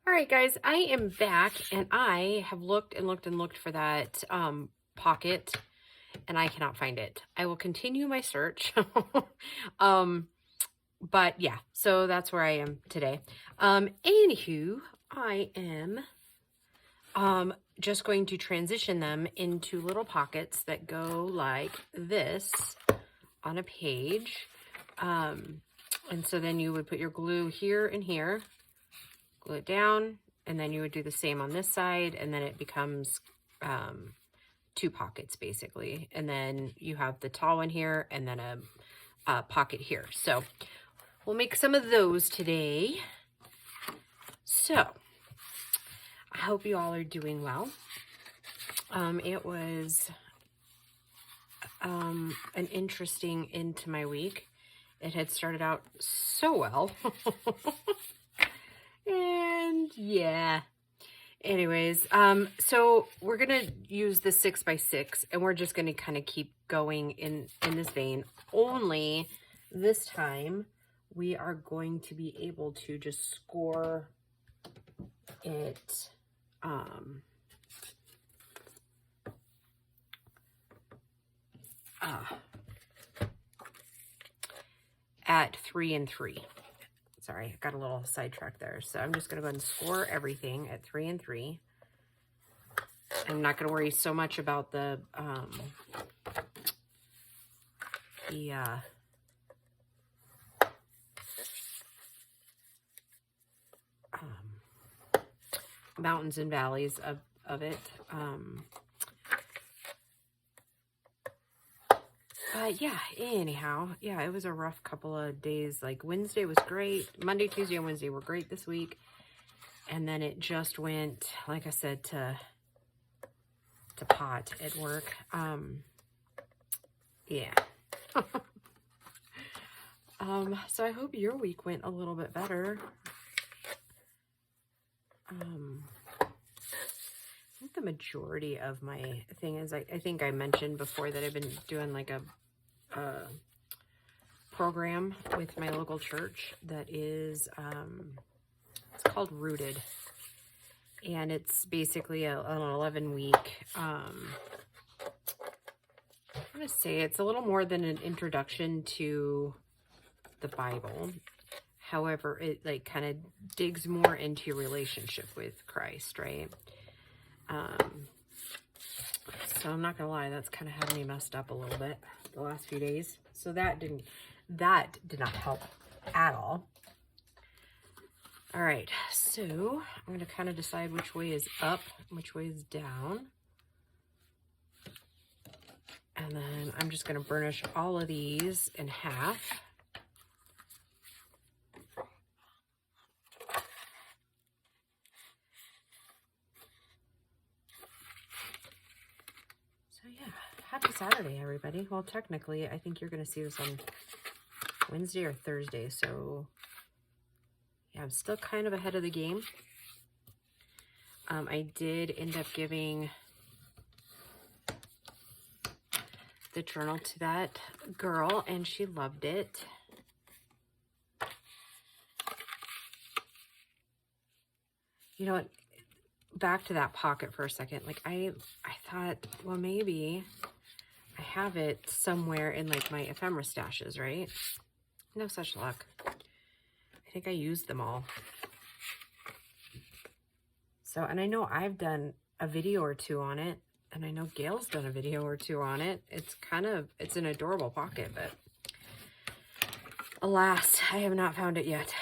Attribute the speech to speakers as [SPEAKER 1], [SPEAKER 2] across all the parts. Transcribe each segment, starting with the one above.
[SPEAKER 1] All right, guys, I am back and I have looked and looked and looked for that pocket and I cannot find it. I will continue my search. um, but yeah, so that's where I am today. Anywho, I am just going to transition them into little pockets that go like this on a page. And so then you would put your glue here and here, glue it down, and then you would do the same on this side, and then it becomes two pockets basically. And then you have the tall one here and then a pocket here. So we'll make some of those today. So I hope you all are doing well. It was an interesting end to my week. It had started out so well. And yeah. Anyways, so we're going to use the 6x6 and we're just going to kind of keep going in this vein. Only this time we are going to be able to just score it at 3 and 3. Sorry, I got a little sidetracked there. So I'm just going to go ahead and score everything at 3 and 3. I'm not going to worry so much about the mountains and valleys of it. Yeah, anyhow, yeah, it was a rough couple of days. Like Wednesday was great. Monday, Tuesday, and Wednesday were great this week. And then it just went, like I said, to pot at work. Yeah. So I hope your week went a little bit better. I think the majority of my thing is, I think I mentioned before that I've been doing like a program with my local church that is, it's called Rooted. And it's basically an 11-week, I'm going to say it's a little more than an introduction to the Bible. However, it like kind of digs more into your relationship with Christ, right? So I'm not gonna lie, that's kind of had me messed up a little bit the last few days. So that did not help at all. All right, so I'm gonna kind of decide which way is up, which way is down. And then I'm just gonna burnish all of these in half. Happy Saturday, everybody. Well, technically, I think you're going to see this on Wednesday or Thursday. So, yeah, I'm still kind of ahead of the game. I did end up giving the journal to that girl, and she loved it. You know what? Back to that pocket for a second. Like, I thought, well, maybe I have it somewhere in like my ephemera stashes, right? No such luck. I think I used them all. So, and I know I've done a video or two on it, and I know Gail's done a video or two on it. It's an adorable pocket, but alas, I have not found it yet.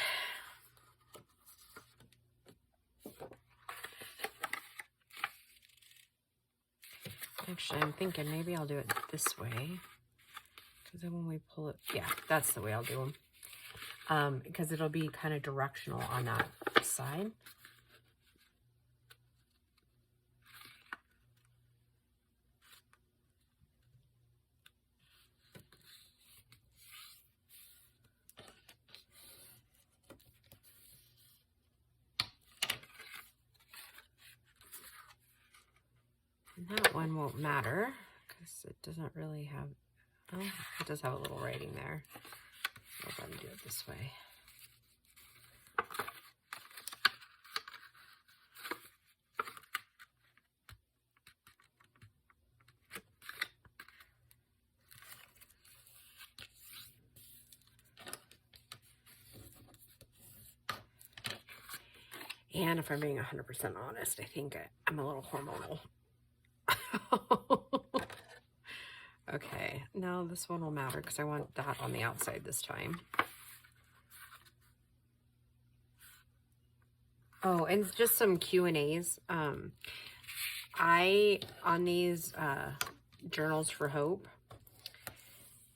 [SPEAKER 1] Actually, I'm thinking maybe I'll do it this way. Because then when we pull it, yeah, that's the way I'll do them. Because it'll be kind of directional on that side. And that one won't matter because it doesn't really have, oh, it does have a little writing there. I'll go ahead and do it this way. And if I'm being 100% honest, I think I'm a little hormonal. Okay, no, this one will matter because I want that on the outside this time. Oh, and just some Q&As. On these journals for hope,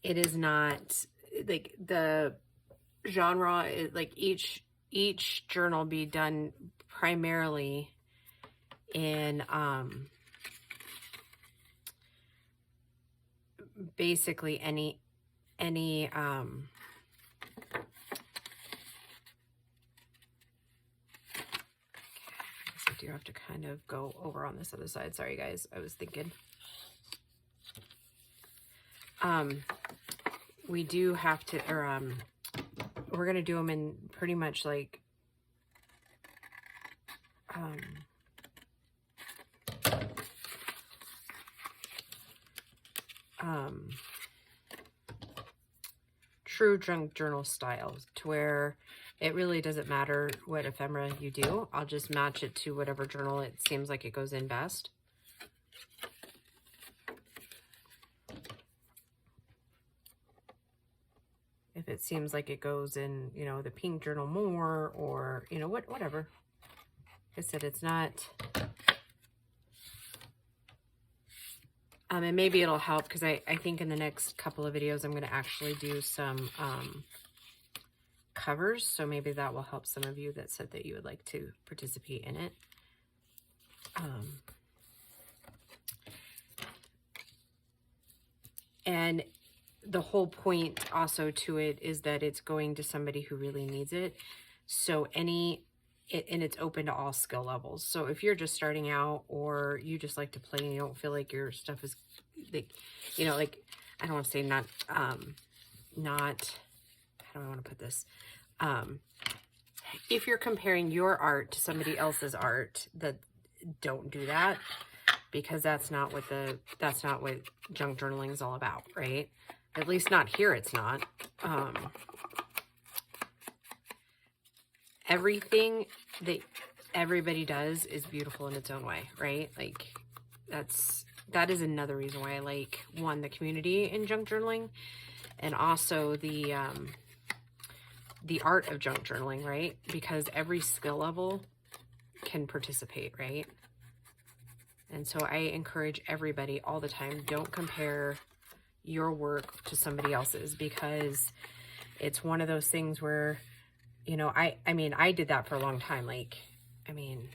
[SPEAKER 1] it is not like the genre is like each journal be done primarily in basically any I do have to kind of go over on this other side. Sorry guys, I was thinking. We do have to, or we're gonna do them in pretty much like true junk journal styles, to where it really doesn't matter what ephemera you do. I'll just match it to whatever journal it seems like it goes in best. If it seems like it goes in, you know, the pink journal more, or, you know, whatever. Like I said, it's not... and maybe it'll help because I think in the next couple of videos I'm going to actually do some covers. So maybe that will help some of you that said that you would like to participate in it. And the whole point also to it is that it's going to somebody who really needs it. So and it's open to all skill levels. So if you're just starting out, or you just like to play and you don't feel like your stuff is like, you know, like, I don't want to say not, how do I want to put this? If you're comparing your art to somebody else's art, don't do that, because that's not what junk journaling is all about, right? At least not here, it's not. Everything that everybody does is beautiful in its own way, right? Like, that is another reason why I like, one, the community in junk journaling, and also the art of junk journaling, right? Because every skill level can participate, right? And so I encourage everybody all the time, don't compare your work to somebody else's, because it's one of those things where, you know, I mean, I did that for a long time. Like, I mean,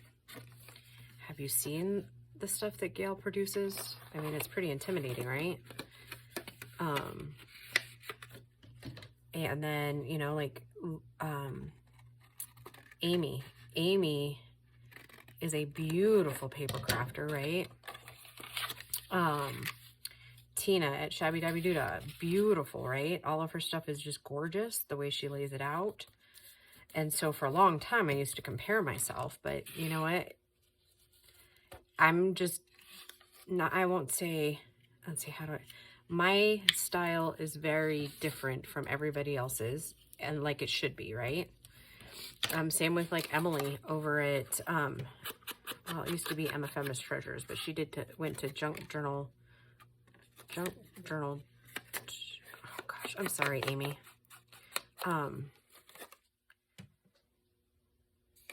[SPEAKER 1] have you seen the stuff that Gail produces? I mean, it's pretty intimidating, right? And then, you know, like, Amy is a beautiful paper crafter, right? Tina at Shabby Dabby Doodah, beautiful, right? All of her stuff is just gorgeous, the way she lays it out. And so for a long time, I used to compare myself, but you know what? I'm just not, let's say, my style is very different from everybody else's, and like it should be, right? Same with like Emily over at, well, it used to be Emma Feminist Treasures, but she went to junk journal, oh gosh, I'm sorry, Amy.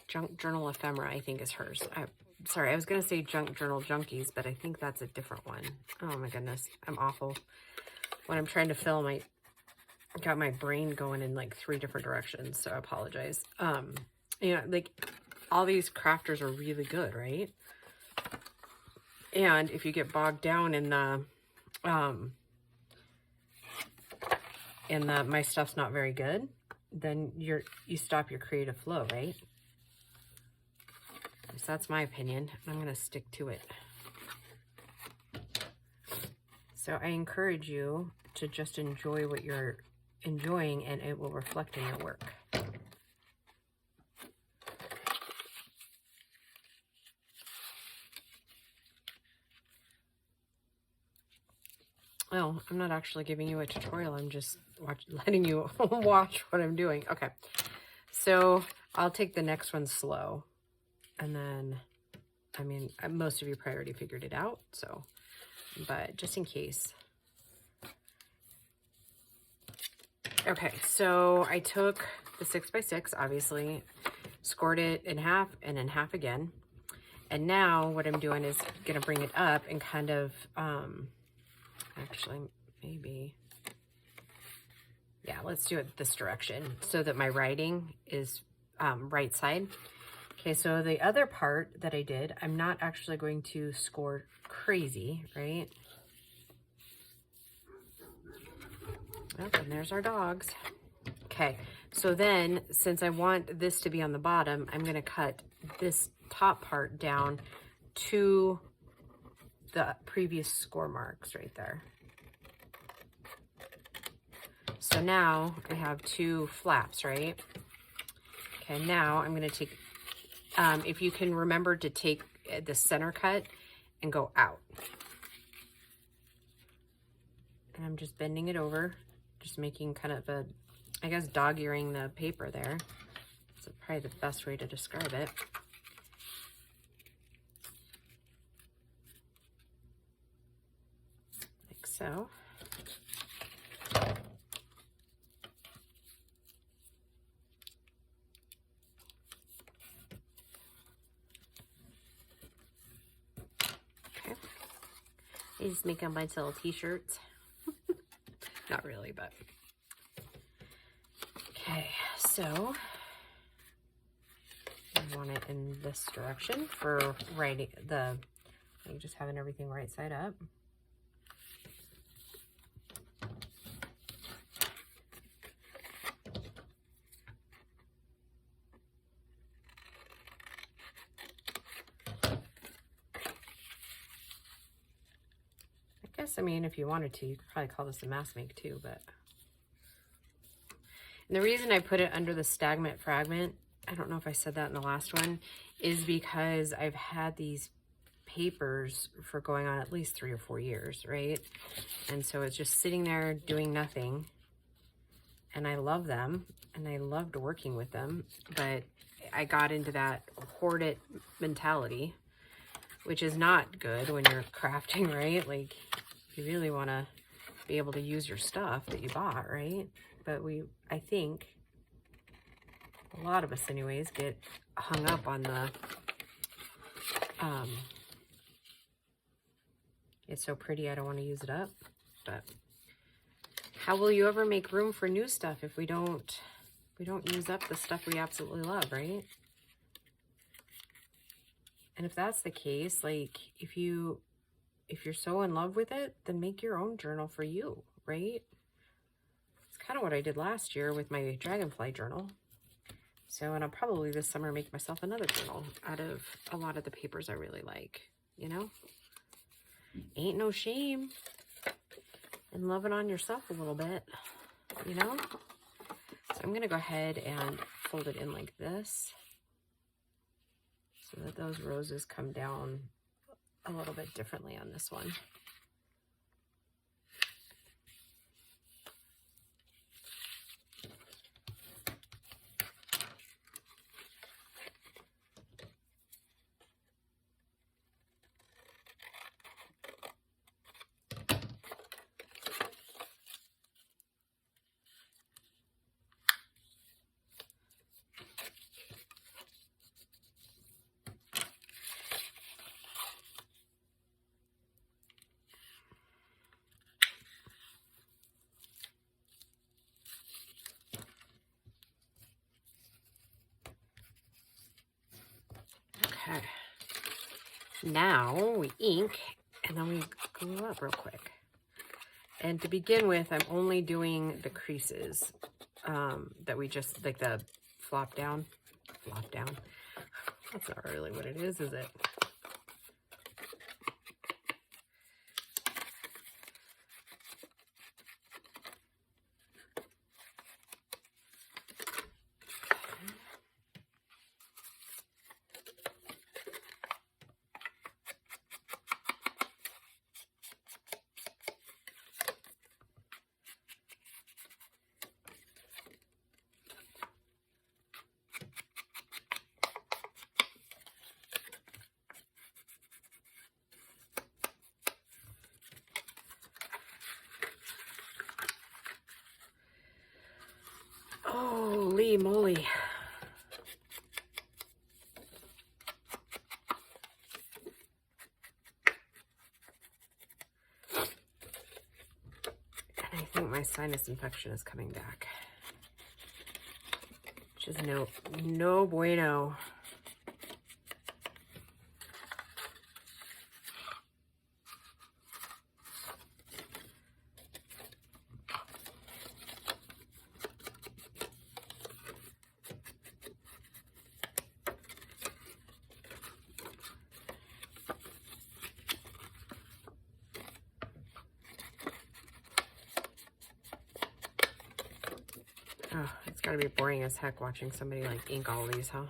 [SPEAKER 1] Junk Journal Ephemera, I think, is hers. Sorry, I was going to say Junk Journal Junkies, but I think that's a different one. Oh my goodness, I'm awful. When I'm trying to film, I got my brain going in like 3 different directions, so I apologize. You know, like, all these crafters are really good, right? And if you get bogged down in the my stuff's not very good, then you stop your creative flow, right? So that's my opinion. I'm going to stick to it. So I encourage you to just enjoy what you're enjoying, and it will reflect in your work. Oh, I'm not actually giving you a tutorial. I'm just letting you watch what I'm doing. Okay. So I'll take the next one slow. And then, I mean, most of you probably already figured it out, so, but just in case. Okay, so I took the 6x6, obviously, scored it in half and in half again. And now what I'm doing is gonna bring it up and kind of, actually, maybe, yeah, let's do it this direction so that my writing is right side. Okay, so the other part that I did, I'm not actually going to score crazy, right? Oh, and there's our dogs. Okay, so then since I want this to be on the bottom, I'm gonna cut this top part down to the previous score marks right there. So now I have two flaps, right? Okay, now I'm gonna take, if you can remember to take the center cut and go out. And I'm just bending it over, just making kind of a, I guess, dog-earing the paper there. That's probably the best way to describe it. Like so. Okay. I just make a bunch of little t-shirts. Not really, but. Okay, so I want it in this direction for writing the, like just having everything right side up. I guess, I mean, if you wanted to, you could probably call this a mass make too, but. And the reason I put it under the Stagnant Fragment, I don't know if I said that in the last one, is because I've had these papers for going on at least 3 or 4 years, right? And so it's just sitting there doing nothing. And I love them, and I loved working with them, but I got into that hoard it mentality, which is not good when you're crafting, right? Like, you really want to be able to use your stuff that you bought, right? But I think, a lot of us anyways, get hung up on the, it's so pretty, I don't want to use it up. But how will you ever make room for new stuff if we don't use up the stuff we absolutely love, right? And if that's the case, like, if you're so in love with it, then make your own journal for you, right? It's kind of what I did last year with my dragonfly journal. So, and I'll probably this summer make myself another journal out of a lot of the papers I really like, you know? Ain't no shame in loving on yourself a little bit, you know? So I'm going to go ahead and fold it in like this so that those roses come down a little bit differently on this one. Okay, now we ink and then we glue up real quick. And to begin with, I'm only doing the creases that we just, like the flop down. That's not really what it is it? Holy moly. And I think my sinus infection is coming back. Which is no bueno. Oh, it's gotta be boring as heck watching somebody like ink all these, huh?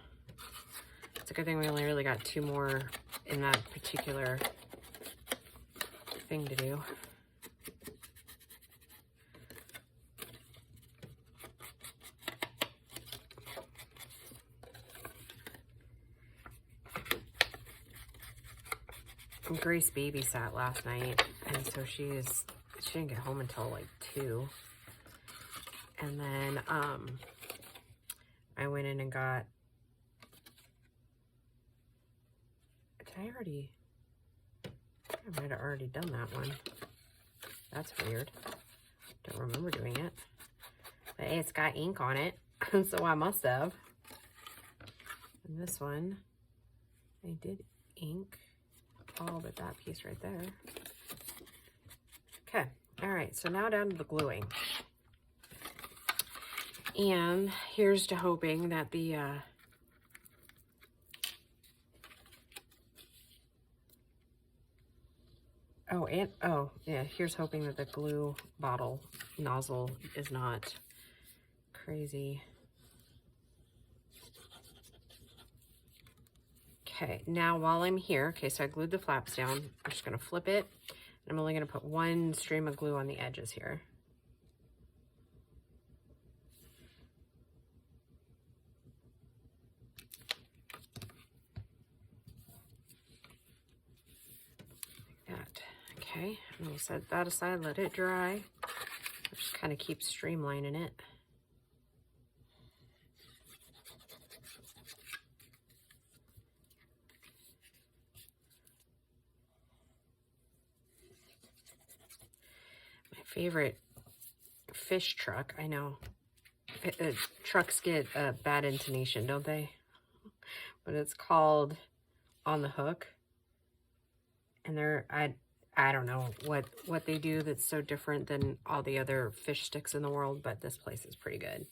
[SPEAKER 1] It's a good thing we only really got 2 more in that particular thing to do. Grace babysat last night, and so she didn't get home until like 2. And then I went in and got, I might have already done that one. That's weird. Don't remember doing it. But hey, it's got ink on it, so I must have. And this one, I did ink all but that piece right there. Okay, all right, so now down to the gluing. And here's to hoping that the here's hoping that the glue bottle nozzle is not crazy. Okay, now while I'm here, okay, so I glued the flaps down. I'm just gonna flip it, and I'm only gonna put 1 stream of glue on the edges here. Okay, and we'll set that aside, let it dry. Just kind of keep streamlining it. My favorite fish truck, I know. Trucks get a bad intonation, don't they? But it's called On the Hook. And they're, I don't know what they do that's so different than all the other fish sticks in the world, but this place is pretty good.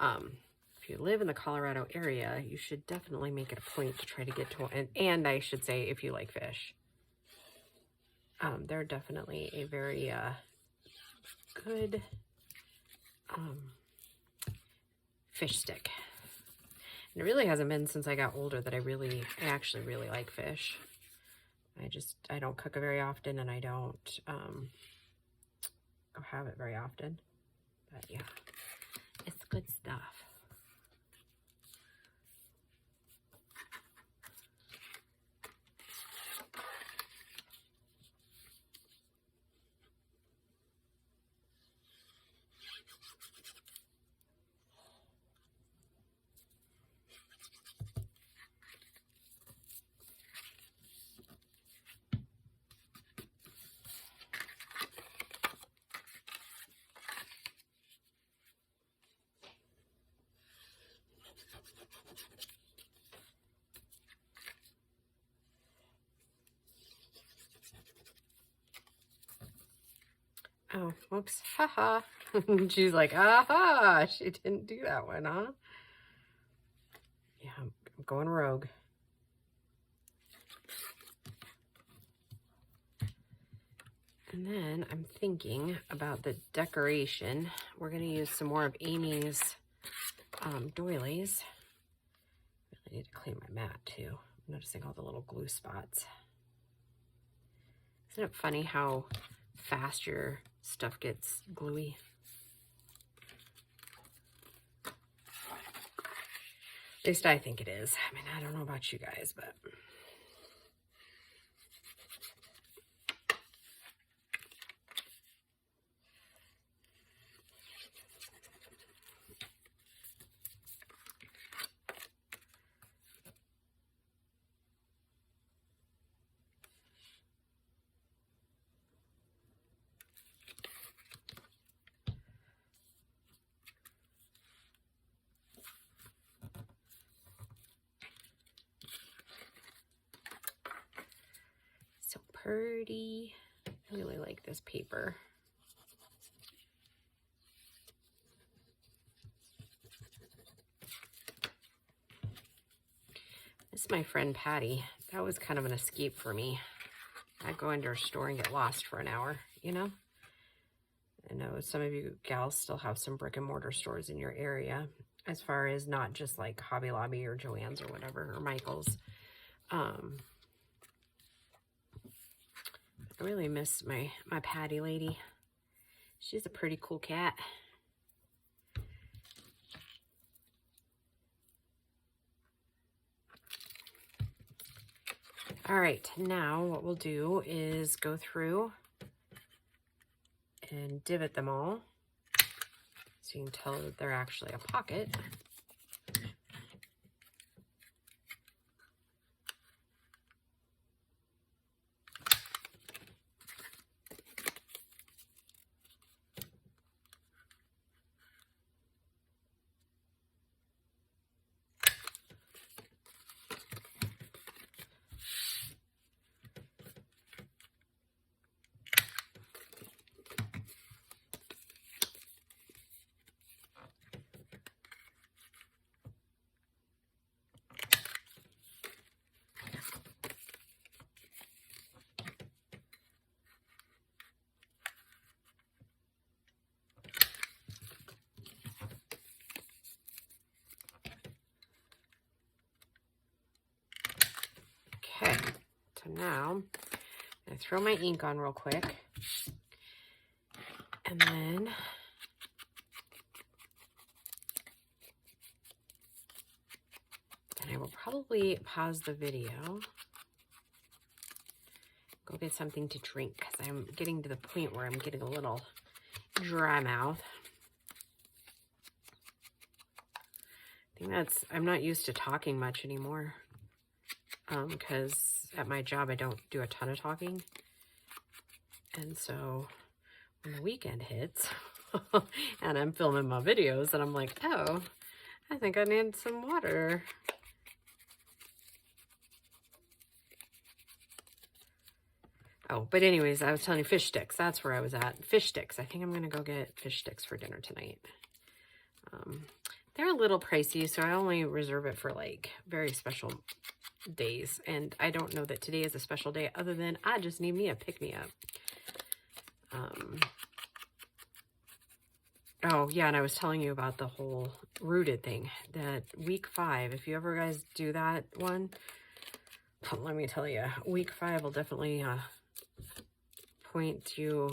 [SPEAKER 1] If you live in the Colorado area, you should definitely make it a point to try to get to one. And I should say, if you like fish, they're definitely a very good fish stick. And it really hasn't been since I got older that I actually really like fish. I don't cook it very often, and I don't go have it very often. But yeah, it's good stuff. Oh, whoops. Haha. She's like, aha, she didn't do that one, huh? Yeah, I'm going rogue. And then I'm thinking about the decoration. We're going to use some more of Amy's doilies. I need to clean my mat too. I'm noticing all the little glue spots. Isn't it funny how fast your stuff gets gluey? At least I think it is. I mean, I don't know about you guys, but... pretty. I really like this paper. This is my friend Patty. That was kind of an escape for me. I'd go into her store and get lost for an hour, you know? I know some of you gals still have some brick and mortar stores in your area, as far as not just like Hobby Lobby or Joann's or whatever, or Michael's. I really miss my Patty lady. She's a pretty cool cat. All right, now what we'll do is go through and divot them all so you can tell that they're actually a pocket. Okay, so now I'm gonna throw my ink on real quick, and then I will probably pause the video, go get something to drink, because I'm getting to the point where I'm getting a little dry mouth. I think I'm not used to talking much anymore, because at my job I don't do a ton of talking, and so when the weekend hits and I'm filming my videos and I'm like, oh, I think I need some water. Oh, but anyways, I was telling you fish sticks. That's where I was at. Fish sticks. I think I'm going to go get fish sticks for dinner tonight. They're a little pricey, so I only reserve it for like very special days. And I don't know that today is a special day other than I just need me a pick-me-up. Oh, yeah, and I was telling you about the whole rooted thing. That week 5, if you ever guys do that one, let me tell you, week 5 will definitely point you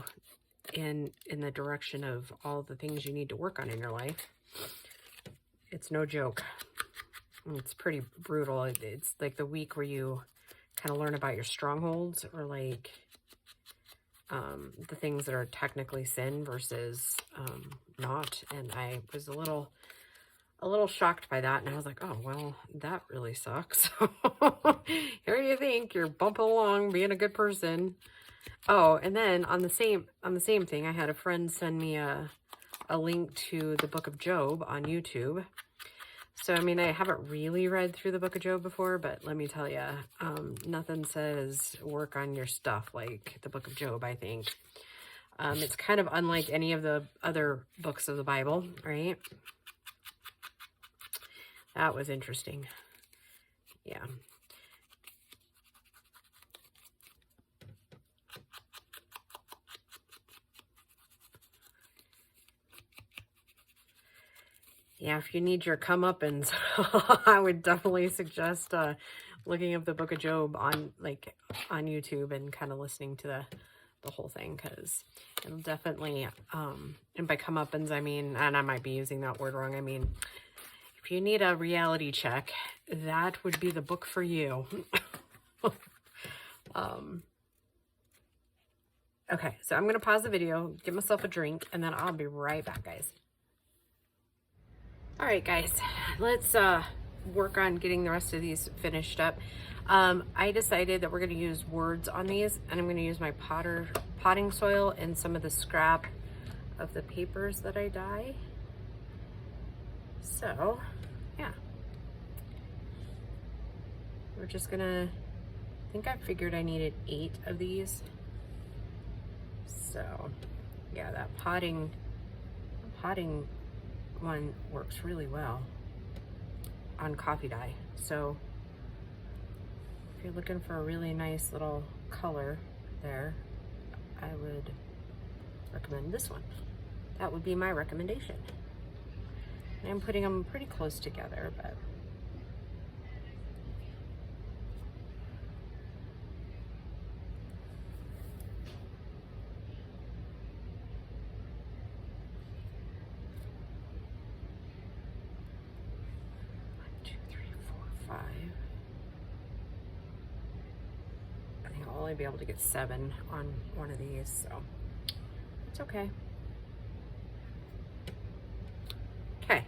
[SPEAKER 1] in the direction of all the things you need to work on in your life. It's no joke. It's pretty brutal. It's like the week where you kind of learn about your strongholds, or like the things that are technically sin versus not. And I was a little shocked by that, and I was like, oh, well, that really sucks. Here you think you're bumping along being a good person. Oh, and then on the same thing, I had a friend send me a link to the book of Job on YouTube. So, I mean, I haven't really read through the book of Job before, but let me tell you, nothing says work on your stuff like the book of Job, I think. It's kind of unlike any of the other books of the Bible, right? That was interesting. Yeah. Yeah, if you need your comeuppance, I would definitely suggest looking up the book of Job on YouTube and kind of listening to the whole thing, because it'll definitely, and by comeuppance, I mean, and I might be using that word wrong, I mean, if you need a reality check, that would be the book for you. Okay, so I'm going to pause the video, get myself a drink, and then I'll be right back, guys. All right, guys, let's work on getting the rest of these finished up. I decided that we're going to use words on these, and I'm going to use my potting soil and some of the scrap of the papers that I dye. So, yeah. We're just going to I think I figured I needed 8 of these. So yeah, that potting one works really well on coffee dye. So if you're looking for a really nice little color there, I would recommend this one. That would be my recommendation. I'm putting them pretty close together, but I'll only be able to get 7 on one of these, so it's okay. Okay,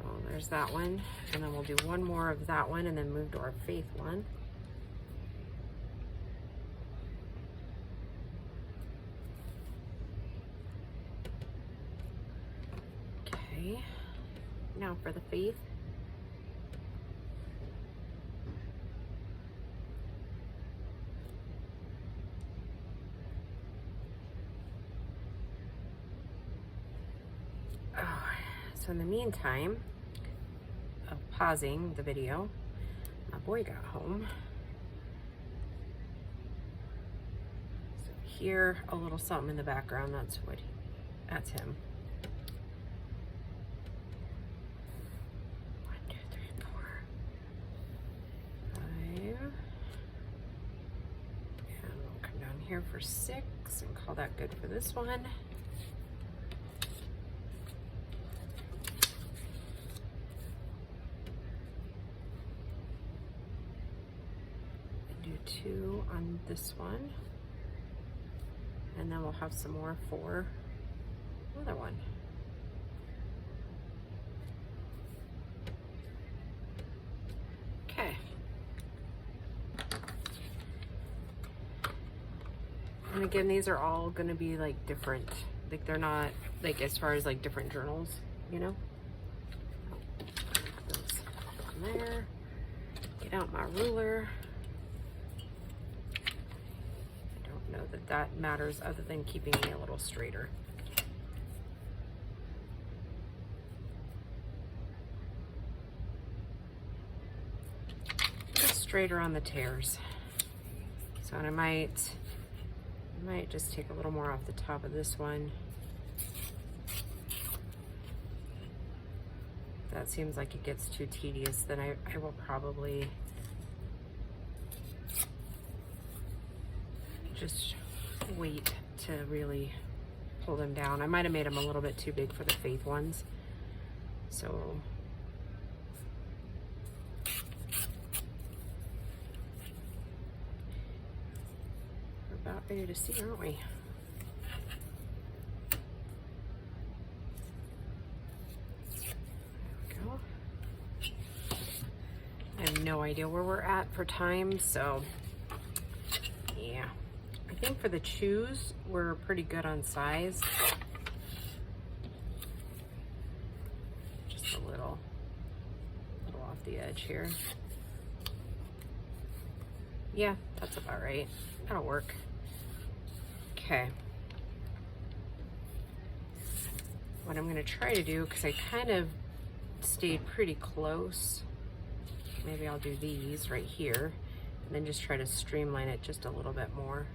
[SPEAKER 1] well, there's that one, and then we'll do one more of that one and then move to our faith one. Okay, now for the faith. So in the meantime of pausing the video, my boy got home. So hear a little something in the background, that's him. 1, 2, 3, 4, 5. And we'll come down here for 6 and call that good for this one. Do 2 on this one, and then we'll have some more for another one. Okay. And again, these are all going to be like different, like they're not like as far as like different journals, you know. Put those on there. Get out my ruler. Know that matters other than keeping me a little straighter. Just straighter on the tears. So and I might just take a little more off the top of this one. If that seems like it gets too tedious, then I will probably just wait to really pull them down. I might have made them a little bit too big for the faith ones. So we're about ready to see, aren't we? There we go. I have no idea where we're at for time, so yeah. I think for the chews, we're pretty good on size. Just a little off the edge here. Yeah, that's about right. That'll work. Okay. What I'm gonna try to do, because I kind of stayed pretty close, maybe I'll do these right here, and then just try to streamline it just a little bit more.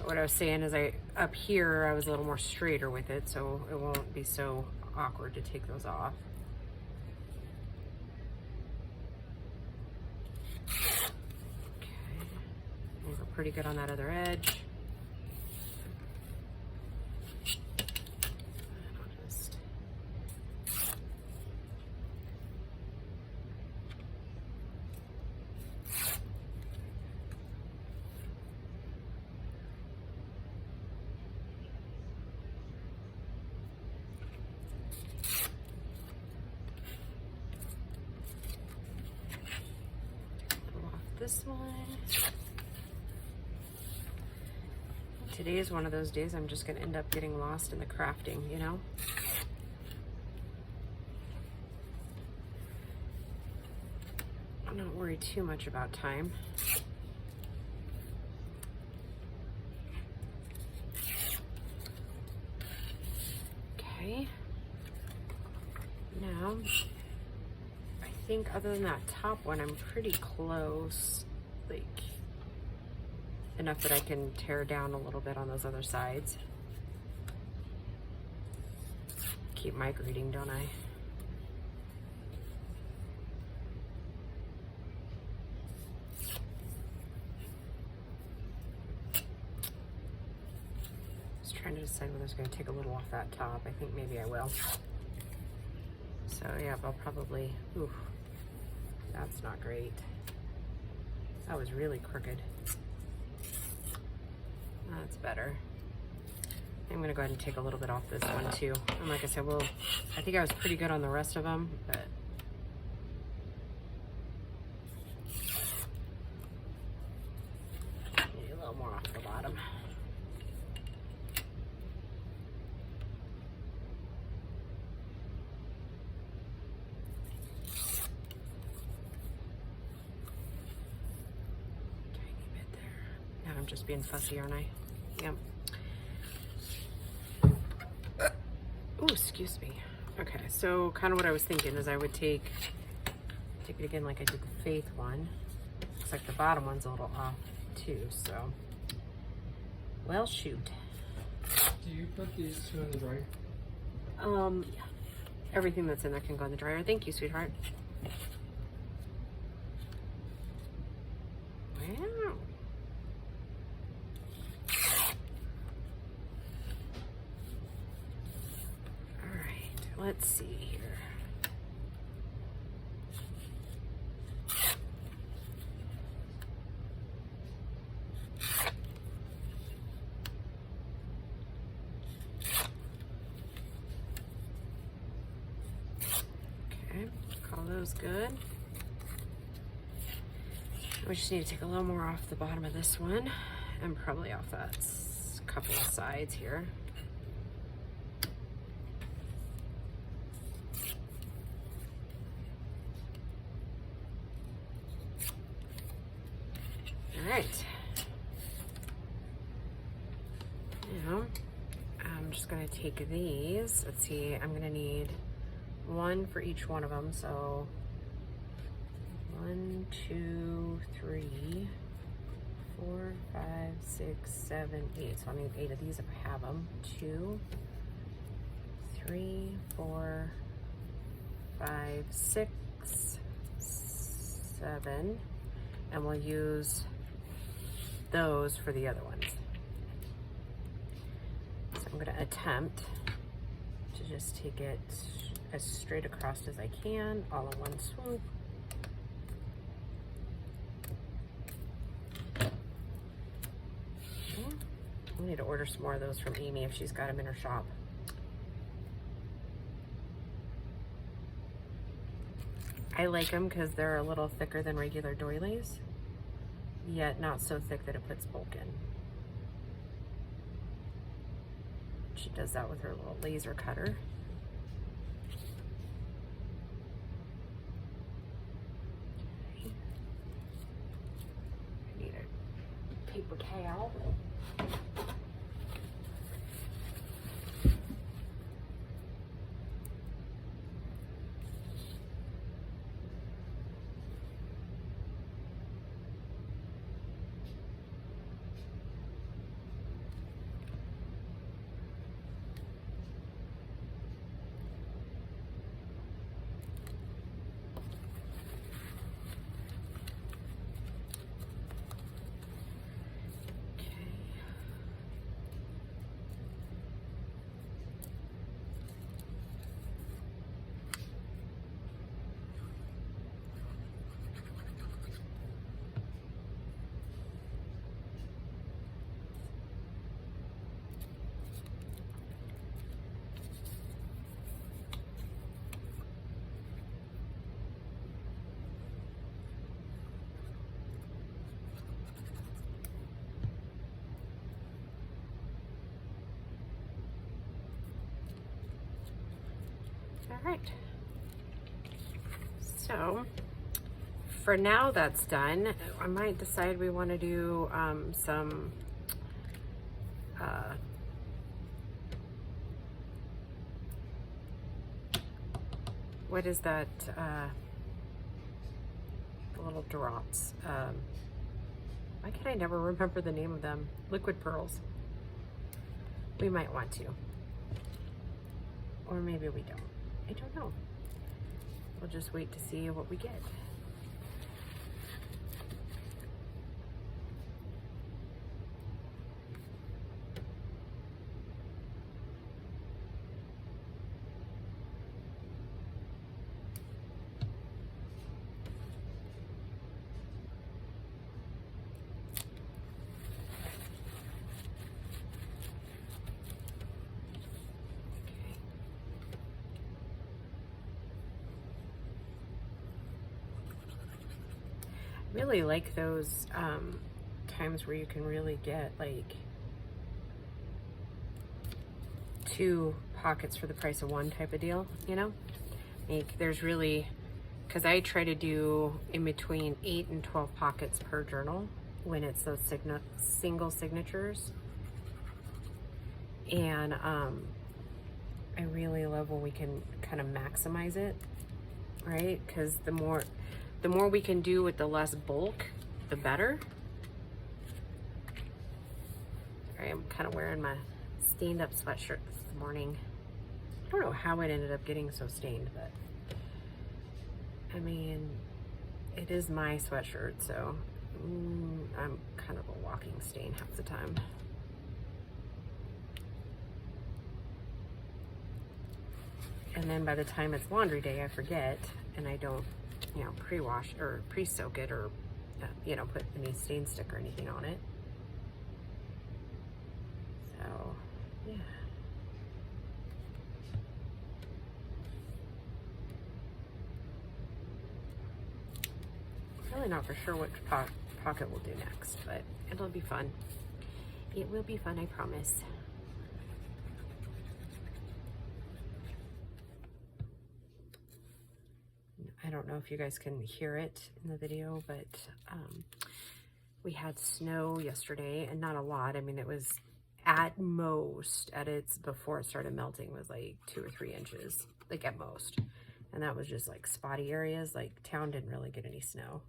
[SPEAKER 1] What I was saying is up here I was a little more straighter with it, so it won't be so awkward to take those off. Okay, we're pretty good on that other edge. This one. Today is one of those days I'm just going to end up getting lost in the crafting, you know? not worry too much about time. Okay. Now, I think other than that top one, I'm pretty close. Like, enough that I can tear down a little bit on those other sides. Keep migrating, don't I? Just trying to decide whether I was going to take a little off that top. I think maybe I will. So yeah, I'll probably, ooh, that's not great. That was really crooked. That's better. I'm gonna go ahead and take a little bit off this one too. And like I said, I think I was pretty good on the rest of them, but maybe a little more off the bottom. Tiny bit there. Now I'm just being fussy, aren't I? Yep. Oh, excuse me. Okay, so kind of what I was thinking is I would take it again like I did the Faith one. Looks like the bottom one's a little off too, so. Well, shoot.
[SPEAKER 2] Do you put these two in the dryer?
[SPEAKER 1] Yeah. Everything that's in there can go in the dryer. Thank you, sweetheart. Wow. Let's see here. Okay, call those good. We just need to take a little more off the bottom of this one and probably off that couple of sides here. Alright, now I'm just going to take these. Let's see, I'm going to need one for each one of them. So 1, 2, 3, 4, 5, 6, 7, 8. So I need 8 of these if I have them. 2, 3, 4, 5, 6, 7, and we'll use those for the other ones. So I'm going to attempt to just take it as straight across as I can, all in one swoop. Okay. I need to order some more of those from Amy if she's got them in her shop. I like them because they're a little thicker than regular doilies, yet not so thick that it puts bulk in. She does that with her little laser cutter. Okay. I need a paper towel. All right, so for now, that's done. I might decide we want to do some what is that? The little drops. Why can I never remember the name of them? Liquid pearls. We might want to. Or maybe we don't. I don't know. We'll just wait to see what we get. Really like those times where you can really get like 2 pockets for the price of 1 type of deal, you know? Like there's really, because I try to do in between 8 and 12 pockets per journal when it's those single signatures. And I really love when we can kind of maximize it, right? Because the more we can do with the less bulk, the better. All right, I'm kind of wearing my stained up sweatshirt this morning. I don't know how it ended up getting so stained, but I mean, it is my sweatshirt, so I'm kind of a walking stain half the time. And then by the time it's laundry day, I forget, and I don't, you know, pre-wash or pre-soak it or, you know, put any stain stick or anything on it. So, yeah. Really not for sure which pocket we'll do next, but it'll be fun. It will be fun, I promise. I don't know if you guys can hear it in the video, but we had snow yesterday, and not a lot. I mean, it was at most, before it started melting, was like 2 or 3 inches, like at most. And that was just like spotty areas, like town didn't really get any snow.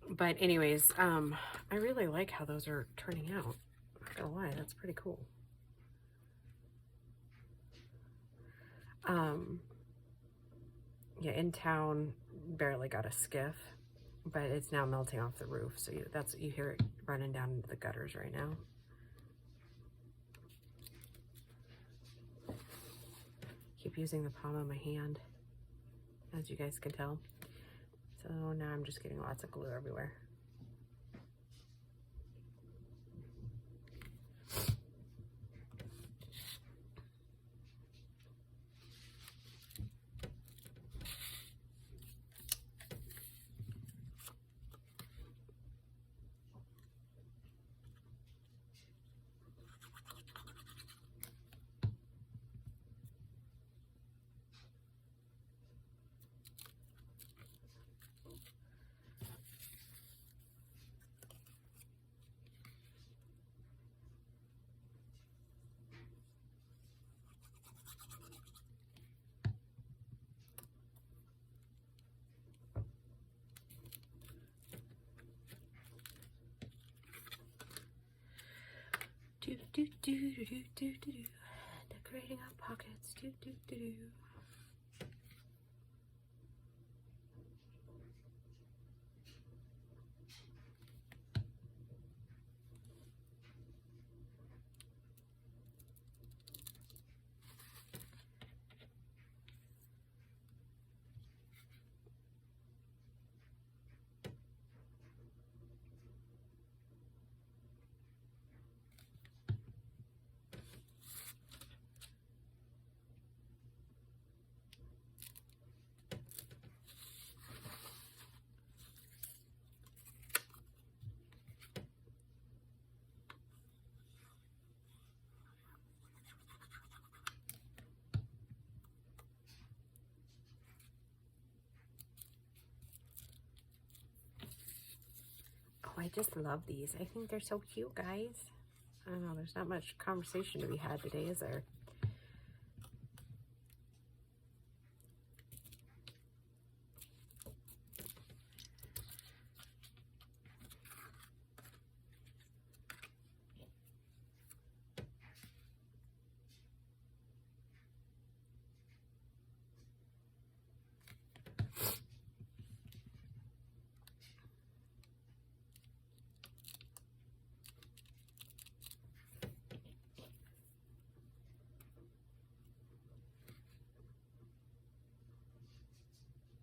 [SPEAKER 1] But anyways, I really like how those are turning out. I'm not gonna lie, that's pretty cool. Yeah, in town, barely got a skiff, but it's now melting off the roof. So that's what you hear it running down into the gutters right now. Keep using the palm of my hand, as you guys can tell. So now I'm just getting lots of glue everywhere. Decorating our pockets. I just love these. I think they're so cute, guys. I don't know, there's not much conversation to be had today, is there?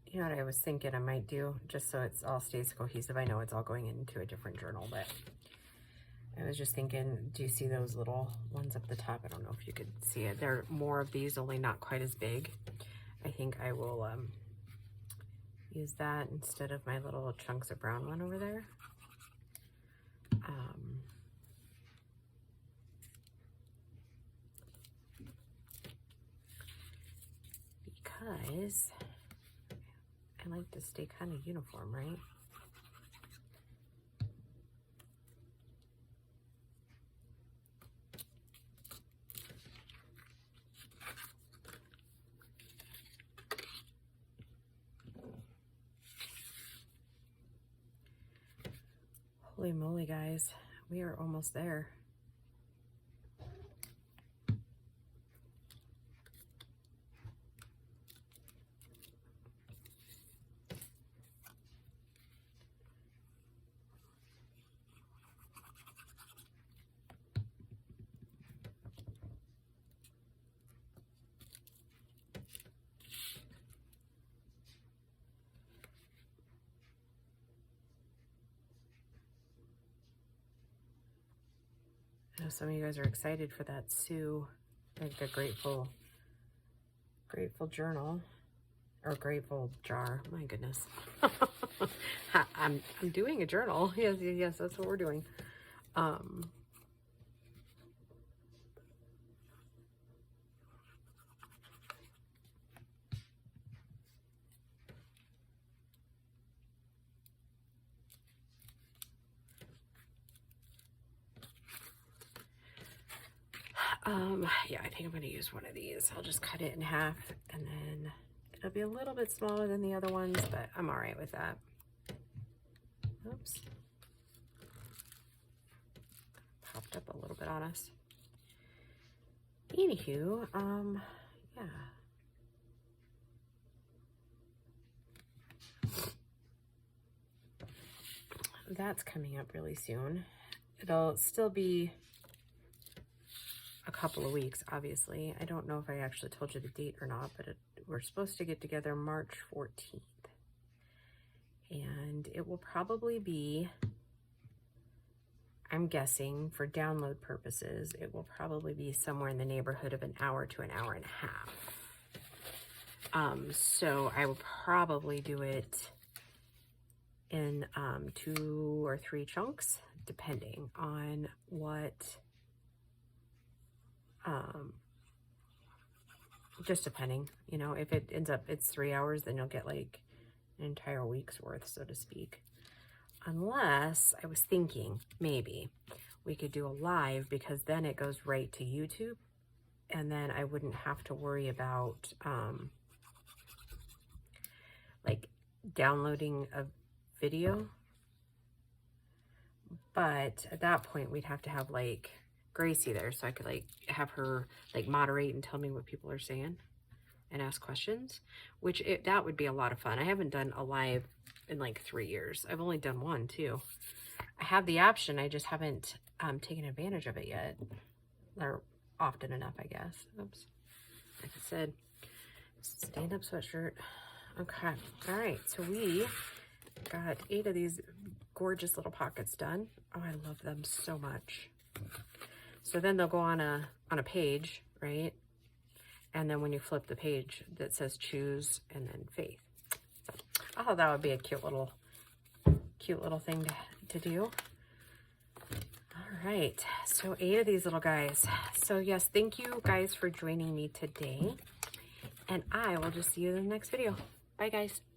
[SPEAKER 1] You know what I was thinking I might do, just so it's all stays cohesive. I know it's all going into a different journal, but I was just thinking, do you see those little ones up the top? I don't know if you could see it. There are more of these, only not quite as big. I think I will use that instead of my little chunks of brown one over there. Because I like to stay kind of uniform, right? Holy moly, guys, we are almost there. I know some of you guys are excited for that Sue, like the grateful journal or grateful jar. My goodness. I'm doing a journal. Yes, that's what we're doing. Yeah, I think I'm going to use one of these. I'll just cut it in half, and then it'll be a little bit smaller than the other ones, but I'm all right with that. Oops. Popped up a little bit on us. Anywho, yeah. That's coming up really soon. It'll still be a couple of weeks, obviously. I don't know if I actually told you the date or not, but we're supposed to get together March 14th. And it will probably be, I'm guessing for download purposes, it will probably be somewhere in the neighborhood of an hour to an hour and a half. So I will probably do it in 2 or 3 chunks, depending on what, just depending, you know, if it ends up it's 3 hours, then you'll get like an entire week's worth, so to speak. Unless I was thinking maybe we could do a live, because then it goes right to YouTube, and then I wouldn't have to worry about like downloading a video. But at that point we'd have to have like Gracie there, so I could like have her like moderate and tell me what people are saying and ask questions, which that would be a lot of fun. I haven't done a live in like 3 years. I've only done one too. I have the option, I just haven't taken advantage of it yet, or often enough, I guess. Oops. Like I said, stand-up sweatshirt. Okay, all right, so we got 8 of these gorgeous little pockets done. Oh, I love them so much. So then they'll go on a page, right? And then when you flip the page, that says choose and then faith. So I thought that would be a cute little thing to do. All right, so 8 of these little guys. So yes, thank you guys for joining me today, and I will just see you in the next video. Bye guys.